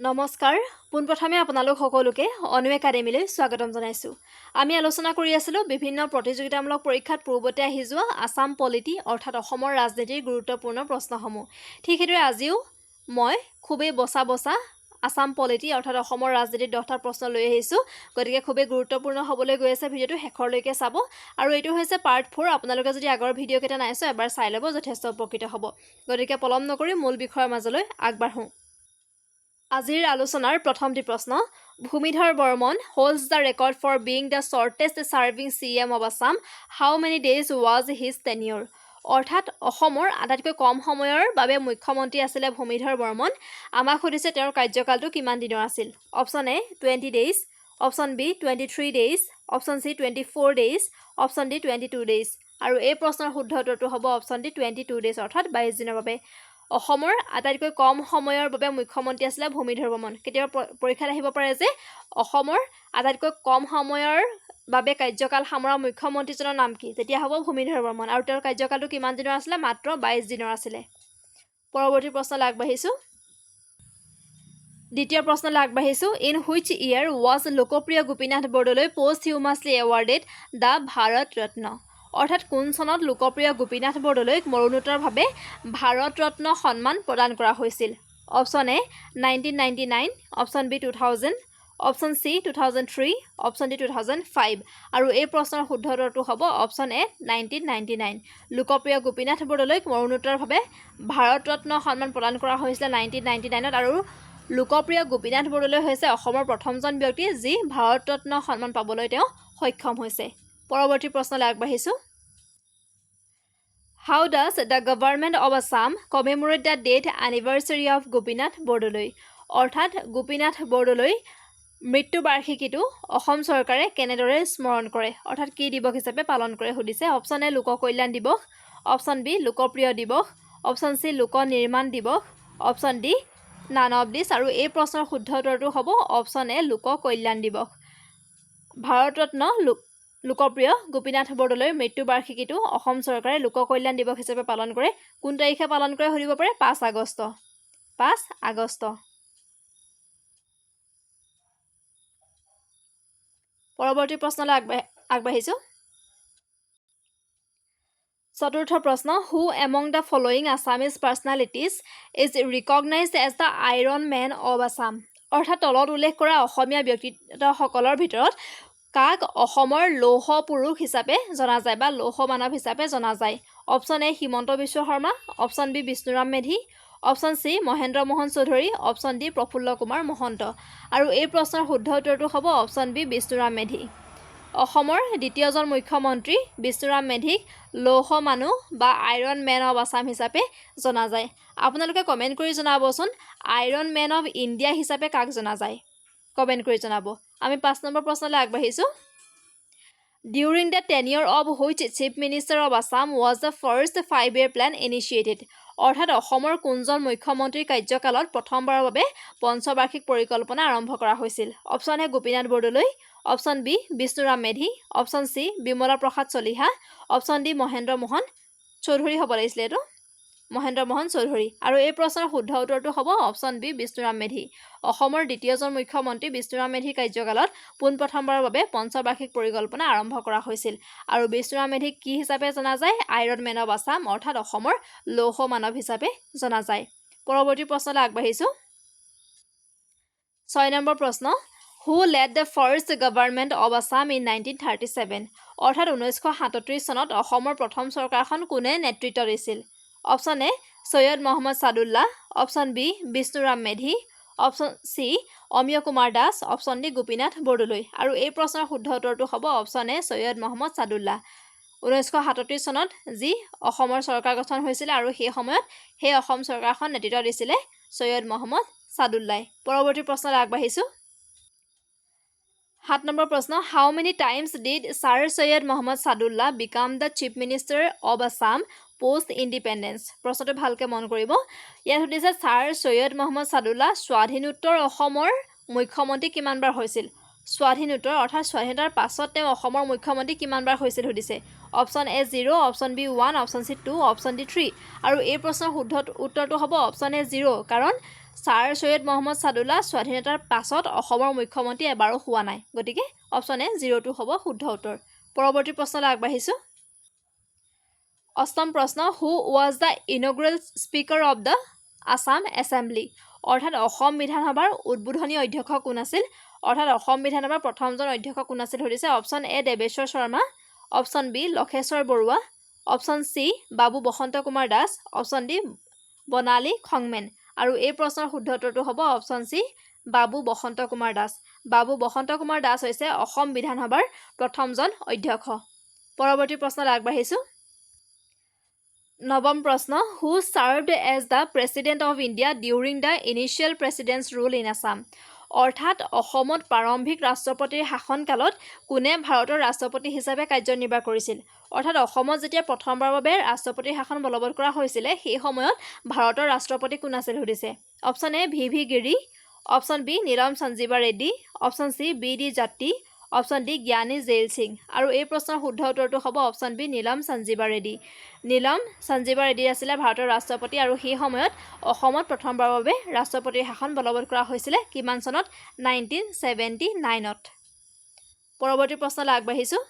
নমস্কাৰ পোনপ্ৰথমে আপোনালোক সকলোকে অনু একাডেমীলৈ স্বাগতম জনাইছো আমি আলোচনা কৰি আছিলো বিভিন্ন প্ৰতিযোগিতামূলক পৰীক্ষাত পূৰ্বতে আহি যোৱা আসাম পলিটি অৰ্থাৎ অসমৰ ৰাজনীতিৰ গুৰুত্বপূৰ্ণ প্ৰশ্নসমূহ ঠিক হেতুৱে আজিও মই খুবেই বসা আসাম পলিটি অৰ্থাৎ অসমৰ ৰাজনীতিৰ 10টা প্ৰশ্ন লৈ আহিছো গতিকে খুবেই গুৰুত্বপূৰ্ণ হ'বলৈ গৈ আছে ভিডিওটো শেষৰলৈকে চাব আৰু এইটো হৈছে পাৰ্ট 4 আপোনালোকে যদি আগৰ ভিডিও কেটা নাইছো এবাৰ চাই লব যথেষ্ট উপকৃত হ'ব গতিকে পলম নকৰি মূল বিষয়ৰ মাজলৈ আগবাঢ়ো আজিৰ আলোচনাৰ প্ৰথমটি প্ৰশ্ন Bhumidhar Barman holds the record for being the shortest serving CM of Assam. How many days was his tenure? অৰ্থাৎ অসমৰ আটাইতকৈ কম সময়ৰ বাবে মুখ্যমন্ত্ৰী আছিল ভূমিধৰ বৰ্মন আমাক সুধিছে তেওঁৰ কাৰ্যকালটো কিমান দিনৰ আছিল option A 20 days option B 23 days option C 24 days option D 22 days আৰু এই প্ৰশ্নৰ শুদ্ধ উত্তৰটো হ'ব অপচন ডি 22 days অৰ্থাৎ 22 দিনৰ বাবে অসমৰ আটাইতকৈ কম সময়ৰ বাবে মুখ্যমন্ত্ৰী আছিল ভূমিধৰ বৰ্মন কেতিয়াও পৰীক্ষাত আহিব পাৰে যে অসমৰ আটাইতকৈ কম সময়ৰ বাবে কাৰ্যকাল সামৰা মুখ্যমন্ত্ৰীজনৰ নাম কি তেতিয়া হ'ব ভূমিধৰ বৰ্মন আৰু তেওঁৰ কাৰ্যকালটো কিমান দিনৰ আছিল মাত্ৰ 22 দিনৰ আছিল পৰৱৰ্তী প্ৰশ্নলৈ আগবাঢ়িছো দ্বিতীয় প্ৰশ্নলৈ আগবাঢ়িছো in which year was Lokpriya Gopinath Bordoloi posthumously awarded the Bharat Ratna অৰ্থাৎ কোন চনত লোকপ্ৰিয় গোপীনাথ বৰদলৈক মৰণোত্তৰভাৱে ভাৰত ৰত্ন সন্মান প্ৰদান কৰা হৈছিল option A 1999 option B 2000 option C 2003 option D 2005 আৰু এই প্ৰশ্নৰ শুদ্ধ উত্তৰটো হ'ব অপচন এ 1999 লোকপ্ৰিয় গোপীনাথ বৰদলৈক মৰণোত্তৰভাৱে ভাৰত ৰত্ন সন্মান প্ৰদান কৰা হৈছিল 1999 আৰু লোকপ্ৰিয় গোপীনাথ বৰদলৈ হৈছে অসমৰ প্ৰথমজন ব্যক্তি যি ভাৰত ৰত্ন সন্মান পাবলৈ তেওঁ সক্ষম হৈছে পৰৱৰ্তী প্ৰশ্নলৈ আগবাঢ়িছো How does the government of Assam commemorate the death anniversary of Gopinath Bordoloi? অৰ্থাৎ গোপীনাথ বৰদলৈ মৃত্যু বাৰ্ষিকীটো অসম চৰকাৰে কেনেদৰে স্মৰণ কৰে অৰ্থাৎ কি দিৱস হিচাপে পালন কৰে সুধিছে অপচন এ লোক কল্যাণ দিৱস অপচন বি লোকপ্ৰিয় দিৱস অপচন সি লোক নিৰ্মাণ দিৱস option D none of this আৰু এই প্ৰশ্নৰ শুদ্ধ উত্তৰটো হ'ব অপচন এ লোক কল্যাণ দিৱস ভাৰত ৰত্ন লোকপ্ৰিয় গোপীনাথ বৰদলৈৰ মৃত্যু বাৰ্ষিকীটো অসম চৰকাৰে লোক কল্যাণ দিৱস হিচাপে পালন কৰে কোন তাৰিখে পালন কৰে সুধিব পাৰে 5 আগষ্ট পৰৱৰ্তী প্ৰশ্নলৈ আগবাঢ়িছো চতুৰ্থ প্ৰশ্ন who among the following Assamese personalities is recognised as the iron men of Assam অৰ্থাৎ তলত উল্লেখ কৰা অসমীয়া ব্যক্তিত্বসকলৰ ভিতৰত কাক অসমৰ লৌহ পুৰুষ হিচাপে জনা যায় বা লৌহ মানৱ হিচাপে জনা যায় option A Himanta Biswa Sarma option B Bishnuram Medhi option C Mahendra Mohan Choudhury option D Prafulla Kumar Mahanta আৰু এই প্ৰশ্নৰ শুদ্ধ উত্তৰটো হ'ব অপচন বি বিষ্ণুৰাম মেধি অসমৰ দ্বিতীয়জন মুখ্যমন্ত্ৰী বিষ্ণুৰাম মেধিক লৌহ মানুহ বা আইৰন মেন অৱ আসাম হিচাপে জনা যায় আপোনালোকে কমেন্ট কৰি জনাবচোন আইৰন মেন অৱ ইণ্ডিয়া হিচাপে কাক জনা যায় কমেন্ট কৰি জনাব আমি 5 নম্বৰ প্ৰশ্নলৈ আগবাঢ়িছো During the tenure of which Chief Minister of Assam was the first 5-year plan initiated অৰ্থাৎ অসমৰ কোনজন মুখ্যমন্ত্ৰীৰ কাৰ্যকালত প্ৰথমবাৰৰ বাবে পঞ্চবাৰ্ষিক পৰিকল্পনা আৰম্ভ কৰা হৈছিল option A Gopinath Bordoloi option B Bishnuram Medhi option C Bimala Prasad Chaliha option D Mahendra Mohan Choudhury হ'ব লাগিছিল এটো মহেন্দ্ৰ মোহন চৌধুৰী আৰু এই প্ৰশ্নৰ শুদ্ধ উত্তৰটো হ'ব অপচন বি বিষ্ণুৰাম মেধি অসমৰ দ্বিতীয়জন মুখ্যমন্ত্ৰী বিষ্ণুৰাম মেধিৰ কাৰ্যকালত পোনপ্ৰথমবাৰৰ বাবে পঞ্চবাৰ্ষিক পৰিকল্পনা আৰম্ভ কৰা হৈছিল আৰু বিষ্ণুৰাম মেধিক কি হিচাপে জনা যায় আইৰন মেন অৱ আসাম অৰ্থাৎ অসমৰ লৌহ মানৱ হিচাপে জনা যায় পৰৱৰ্তী প্ৰশ্নলৈ আগবাঢ়িছো 6 নম্বৰ প্ৰশ্ন Who led the first government of Assam in 1937 অৰ্থাৎ 1937 চনত অসমৰ প্ৰথম চৰকাৰখন কোনে নেতৃত্ব দিছিল option A Syed Mohammad Saadulla option B Bishnuram Medhi option C Amiya Kumar Das option D Gopinath Bordoloi আৰু এই প্ৰশ্নৰ শুদ্ধ উত্তৰটো হ'ব অপচন এ সৈয়দ মোহাম্মদ সাদুল্লাহ 1937 চনত যি অসমৰ চৰকাৰ গঠন হৈছিল আৰু সেই সময়ত সেই অসম চৰকাৰখন নেতৃত্ব দিছিল সৈয়দ মোহাম্মদ সাদুল্লাহ পৰৱৰ্তী প্ৰশ্নলৈ আগবাঢ়িছো 7 নম্বৰ প্ৰশ্ন How many times did Sir Syed Mohammad Sadullah become the Chief Minister of Assam post independence প্ৰশ্নটো ভালকৈ মন কৰিব ইয়াত সুধিছে Sir Syed Mohammad Sadullah স্বাধীনোত্তৰ অসমৰ মুখ্যমন্ত্ৰী কিমানবাৰ হৈছিল স্বাধীনোত্তৰ অৰ্থাৎ স্বাধীনতাৰ পাছত তেওঁ অসমৰ মুখ্যমন্ত্ৰী কিমানবাৰ হৈছিল সুধিছে option A 0 option B 1 option C 2 option D 3 আৰু এই প্ৰশ্নৰ শুদ্ধ উত্তৰটো হ'ব অপচন এ 0 কাৰণ ছাৰ সৈয়দ মহম্মদ ছাদুল্লাহ স্বাধীনতাৰ পাছত অসমৰ মুখ্যমন্ত্ৰী এবাৰো হোৱা নাই গতিকে অপশ্যন এ 02 হ'ব শুদ্ধ উত্তৰ পৰৱৰ্তী প্ৰশ্নলৈ আগবাঢ়িছোঁ অষ্টম প্ৰশ্ন who was the inaugural speaker of the Assam assembly অৰ্থাৎ অসম বিধানসভাৰ উদ্বোধনী অধ্যক্ষ কোন আছিল অৰ্থাৎ অসম বিধানসভাৰ প্ৰথমজন অধ্যক্ষ কোন আছিল সুধিছে option A Debeswar Sarma option B Lakheswar Barua option C Babu Basanta Kumar Das option D Banali Khangmen আৰু এই প্ৰশ্নৰ শুদ্ধ উত্তৰটো হ'ব অপশ্যন চি বাবু বসন্ত কুমাৰ দাস বাবু বসন্ত কুমাৰ দাস হৈছে অসম বিধানসভাৰ প্ৰথমজন অধ্যক্ষ পৰৱৰ্তী প্ৰশ্নলৈ আগবাঢ়িছোঁ নৱম প্ৰশ্ন who served as the president of India during the initial president's rule in Assam অৰ্থাৎ অসমত প্ৰাৰম্ভিক ৰাষ্ট্ৰপতিৰ শাসনকালত কোনে ভাৰতৰ ৰাষ্ট্ৰপতি হিচাপে কাৰ্যনিৰ্বাহ কৰিছিল অৰ্থাৎ অসমত যেতিয়া প্ৰথমবাৰৰ বাবে ৰাষ্ট্ৰপতিৰ শাসন বলবৎ কৰা হৈছিলে সেই সময়ত ভাৰতৰ ৰাষ্ট্ৰপতি কোন আছিল সুধিছে option A V Giri option B Neelam Sanjiva Reddy option C B D Jatti option D Gyani Zail Singh আৰু এই প্ৰশ্নৰ শুদ্ধ উত্তৰটো হ'ব অপশ্যন বি নীলম সঞ্জীৱা ৰেড্ডি নীলম সঞ্জীৱা ৰেড্ডি আছিলে ভাৰতৰ ৰাষ্ট্ৰপতি আৰু সেই সময়ত অসমত প্ৰথমবাৰৰ বাবে ৰাষ্ট্ৰপতিৰ শাসন বলবৎ কৰা হৈছিলে কিমান চনত 1979ত পৰৱৰ্তী প্ৰশ্নলৈ আগবাঢ়িছোঁ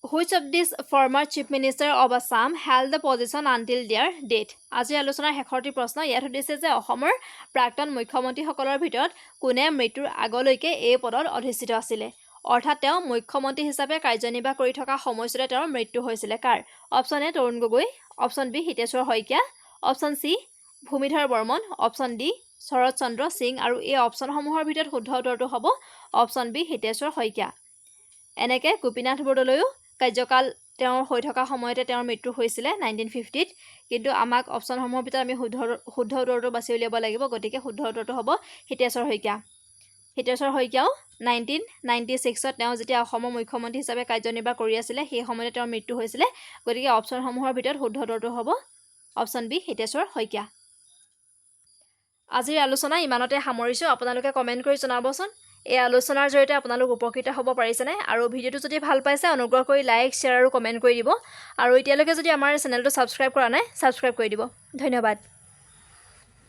Which of these former chief minister of Assam held the position until their death? আজিৰ আলোচনাৰ শেষৰটি প্ৰশ্ন ইয়াত সুধিছে যে অসমৰ প্ৰাক্তন মুখ্যমন্ত্ৰীসকলৰ ভিতৰত কোনে মৃত্যুৰ আগলৈকে এই পদত অধিষ্ঠিত আছিলে অৰ্থাৎ তেওঁ মুখ্যমন্ত্ৰী হিচাপে কাৰ্যনিৰ্বাহ কৰি থকা সময়ছোৱাতে তেওঁৰ মৃত্যু হৈছিলে কাৰ option A Tarun Gogoi option B Hiteswar Saikia option C Bhumidhar Barman option D Sarat Chandra Singh আৰু এই অপশ্যনসমূহৰ ভিতৰত শুদ্ধ উত্তৰটো হ'ব অপশ্যন বি হিতেশ্বৰ শইকীয়া এনেকৈ গোপীনাথ বৰদলৈও কাৰ্যকাল তেওঁৰ হৈ থকা সময়তে তেওঁৰ মৃত্যু হৈছিলে 1950ত কিন্তু আমাক অপশ্যনসমূহৰ ভিতৰত আমি শুদ্ধ উত্তৰটো বাছি উলিয়াব লাগিব গতিকে শুদ্ধ উত্তৰটো হ'ব হিতেশ্বৰ শইকীয়াও 1996ত তেওঁ যেতিয়া অসমৰ মুখ্যমন্ত্ৰী হিচাপে কাৰ্যনিৰ্বাহ কৰি আছিলে সেই সময়তে তেওঁৰ মৃত্যু হৈছিলে গতিকে অপশ্যনসমূহৰ ভিতৰত শুদ্ধ উত্তৰটো হ'ব অপশ্যন বি হিতেশ্বৰ শইকীয়া আজিৰ আলোচনা ইমানতে সামৰিছোঁ আপোনালোকে কমেণ্ট কৰি জনাবচোন এই আলোচনাৰ জৰিয়তে আপোনালোক উপকৃত হ'ব পাৰিছেনে আৰু ভিডিঅ'টো যদি ভাল পাইছে অনুগ্ৰহ কৰি লাইক শ্বেয়াৰ আৰু কমেণ্ট কৰি দিব আৰু এতিয়ালৈকে যদি আমাৰ চেনেলটো ছাবস্ক্ৰাইব কৰা নাই ছাবস্ক্ৰাইব কৰি দিব ধন্যবাদ